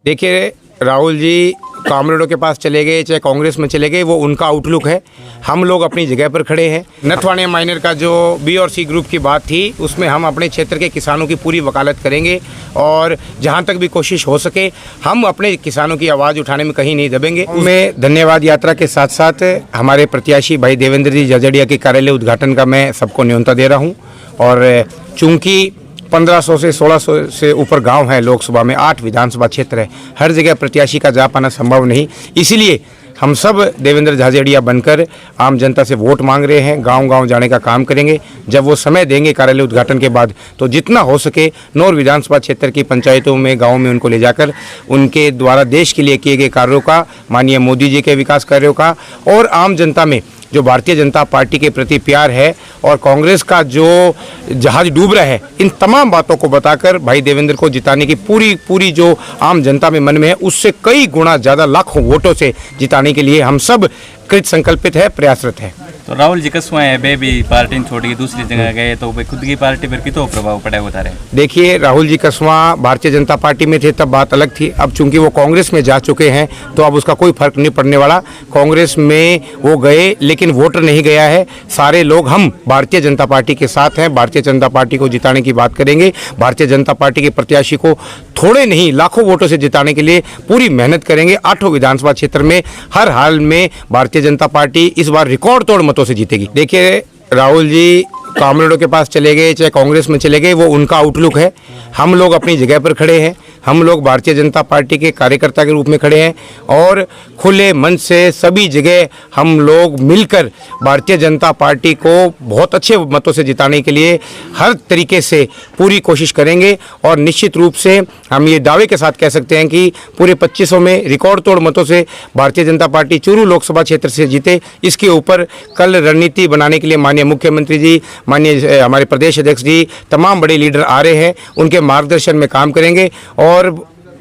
देखिए, राहुल जी कामरेडों के पास चले गए चाहे कांग्रेस में चले गए, वो उनका आउटलुक है। हम लोग अपनी जगह पर खड़े हैं। नथवाणी माइनर का जो बी और सी ग्रुप की बात थी, उसमें हम अपने क्षेत्र के किसानों की पूरी वकालत करेंगे और जहां तक भी कोशिश हो सके हम अपने किसानों की आवाज़ उठाने में कहीं नहीं दबेंगे। मैं धन्यवाद यात्रा के साथ साथ हमारे प्रत्याशी भाई देवेंद्र जी झाझड़िया के कार्यालय उद्घाटन का मैं सबको न्योता दे रहा हूँ। और चूँकि 1500 से 1600 से ऊपर गांव है, लोकसभा में 8 विधानसभा क्षेत्र है, हर जगह प्रत्याशी का जा पाना संभव नहीं, इसीलिए हम सब देवेंद्र झाझड़िया बनकर आम जनता से वोट मांग रहे हैं। गांव-गांव जाने का काम करेंगे। जब वो समय देंगे कार्यालय उद्घाटन के बाद, तो जितना हो सके नौर विधानसभा क्षेत्र की पंचायतों में, गाँव में उनको ले जाकर उनके द्वारा देश के लिए किए गए कार्यों का, माननीय मोदी जी के विकास कार्यों का और आम जनता में जो भारतीय जनता पार्टी के प्रति प्यार है और कांग्रेस का जो जहाज डूब रहा है, इन तमाम बातों को बताकर भाई देवेंद्र को जिताने की पूरी जो आम जनता में मन में है, उससे कई गुना ज़्यादा लाखों वोटों से जिताने के लिए हम सब कृत संकल्पित है, प्रयासरत है। तो राहुल जी कसुआ है, बे भी पार्टी छोड़ के दूसरी जगह गए, तो खुद की पार्टी पर कितना प्रभाव पड़ा है बता रहे? देखिए, राहुल जी कसुआ भारतीय जनता पार्टी में थे तब बात अलग थी। अब चूंकि वो कांग्रेस में जा चुके हैं तो अब उसका कोई फर्क नहीं पड़ने वाला। कांग्रेस में वो गए लेकिन वोटर नहीं गया है। सारे लोग हम भारतीय जनता पार्टी के साथ हैं। भारतीय जनता पार्टी को जिताने की बात करेंगे। भारतीय जनता पार्टी के प्रत्याशी को थोड़े नहीं लाखों वोटों से जिताने के लिए पूरी मेहनत करेंगे। 8 विधानसभा क्षेत्र में हर हाल में भारतीय जनता पार्टी इस बार रिकॉर्ड तोड़ मतों से जीतेगी। देखिए, राहुल जी कामरेडों के पास चले गए चाहे कांग्रेस में चले गए, वो उनका आउटलुक है। हम लोग अपनी जगह पर खड़े हैं। हम लोग भारतीय जनता पार्टी के कार्यकर्ता के रूप में खड़े हैं और खुले मन से सभी जगह हम लोग मिलकर भारतीय जनता पार्टी को बहुत अच्छे मतों से जिताने के लिए हर तरीके से पूरी कोशिश करेंगे। और निश्चित रूप से हम ये दावे के साथ कह सकते हैं कि पूरे 2500 में रिकॉर्ड तोड़ मतों से भारतीय जनता पार्टी चूरू लोकसभा क्षेत्र से जीते। इसके ऊपर कल रणनीति बनाने के लिए माननीय मुख्यमंत्री जी, माननीय हमारे प्रदेश अध्यक्ष जी, तमाम बड़े लीडर आ रहे हैं। उनके मार्गदर्शन में काम करेंगे और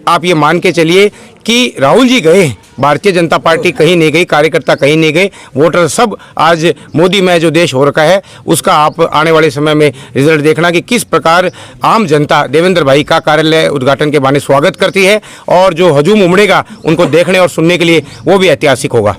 आप ये मान के चलिए कि राहुल जी गए, भारतीय जनता पार्टी कहीं नहीं गई, कार्यकर्ता कहीं नहीं गए, वोटर सब आज मोदी में जो देश हो रखा है उसका आप आने वाले समय में रिजल्ट देखना कि किस प्रकार आम जनता देवेंद्र भाई का कार्यालय उद्घाटन के बहाने स्वागत करती है और जो हजूम उमड़ेगा उनको देखने और सुनने के लिए वो भी ऐतिहासिक होगा।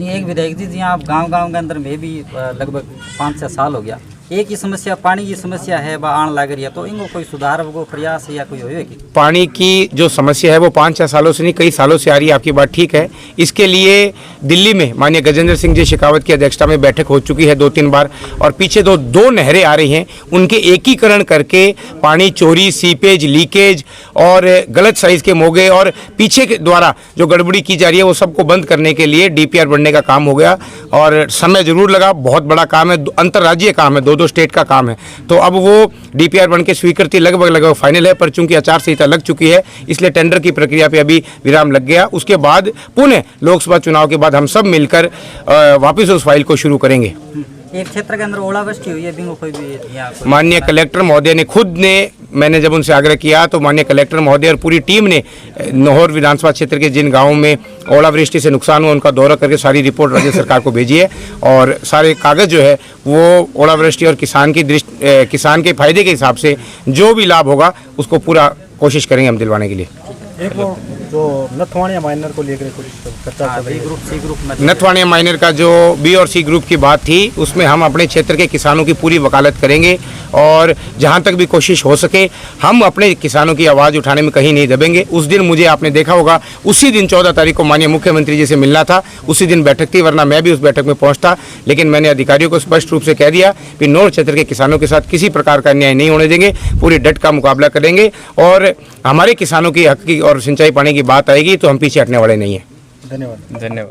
एक विधायक जी, आप गांव के अंदर में भी लगभग 5-6 साल हो गया, एक ही समस्या पानी की समस्या है आन लग रही है, तो इनको कोई सुधार को प्रयास या कोई होएगी? पानी की जो समस्या है वो 5-6 सालों से नहीं, कई सालों से आ रही है। आपकी बात ठीक है। इसके लिए दिल्ली में माननीय गजेंद्र सिंह जी शेखावत की अध्यक्षता में बैठक हो चुकी है 2-3 बार और पीछे दो नहरें आ रही हैं, उनके एकीकरण करके पानी चोरी, सीपेज, लीकेज और गलत साइज के मोगे और पीछे के द्वारा जो गड़बड़ी की जा रही है वो सबको बंद करने के लिए DPR बनने का काम हो गया और समय जरूर लगा। बहुत बड़ा काम है, अंतर्राज्यीय काम है, 2 स्टेट का काम है। तो अब वो DPR बन के स्वीकृति लगभग फाइनल है, पर चूंकि आचार संहिता लग चुकी है इसलिए टेंडर की प्रक्रिया पे अभी विराम लग गया। उसके बाद पुनः लोकसभा चुनाव के बाद हम सब मिलकर वापस उस फाइल को शुरू करेंगे। एक क्षेत्र के अंदर ओलावृष्टि हुई है, बिंगो कोई भी माननीय कलेक्टर महोदय ने खुद ने, मैंने जब उनसे आग्रह किया तो माननीय कलेक्टर महोदय और पूरी टीम ने नौर विधानसभा क्षेत्र के जिन गांवों में ओलावृष्टि से नुकसान हुआ उनका दौरा करके सारी रिपोर्ट राज्य सरकार को भेजी है और सारे कागज जो है वो ओलावृष्टि और किसान के फायदे के हिसाब से जो भी लाभ होगा उसको पूरा कोशिश करेंगे हम दिलवाने के लिए। एक वो जो नथवाणी माइनर को लेकर कुछ चर्चा चल रही है, सी ग्रुप में नथवाणी माइनर का जो बी और सी ग्रुप की बात थी, उसमें हम अपने क्षेत्र के किसानों की पूरी वकालत करेंगे और जहां तक भी कोशिश हो सके हम अपने किसानों की आवाज़ उठाने में कहीं नहीं दबेंगे। उस दिन मुझे आपने देखा होगा, उसी दिन 14 तारीख को माननीय मुख्यमंत्री जी से मिलना था, उसी दिन बैठक थी, वरना मैं भी उस बैठक में पहुंचता। लेकिन मैंने अधिकारियों को स्पष्ट रूप से कह दिया कि नौर क्षेत्र के किसानों के साथ किसी प्रकार का अन्याय नहीं होने देंगे, पूरी डट का मुकाबला करेंगे और हमारे किसानों की हक की और सिंचाई पानी की बात आएगी तो हम पीछे हटने वाले नहीं हैं। धन्यवाद।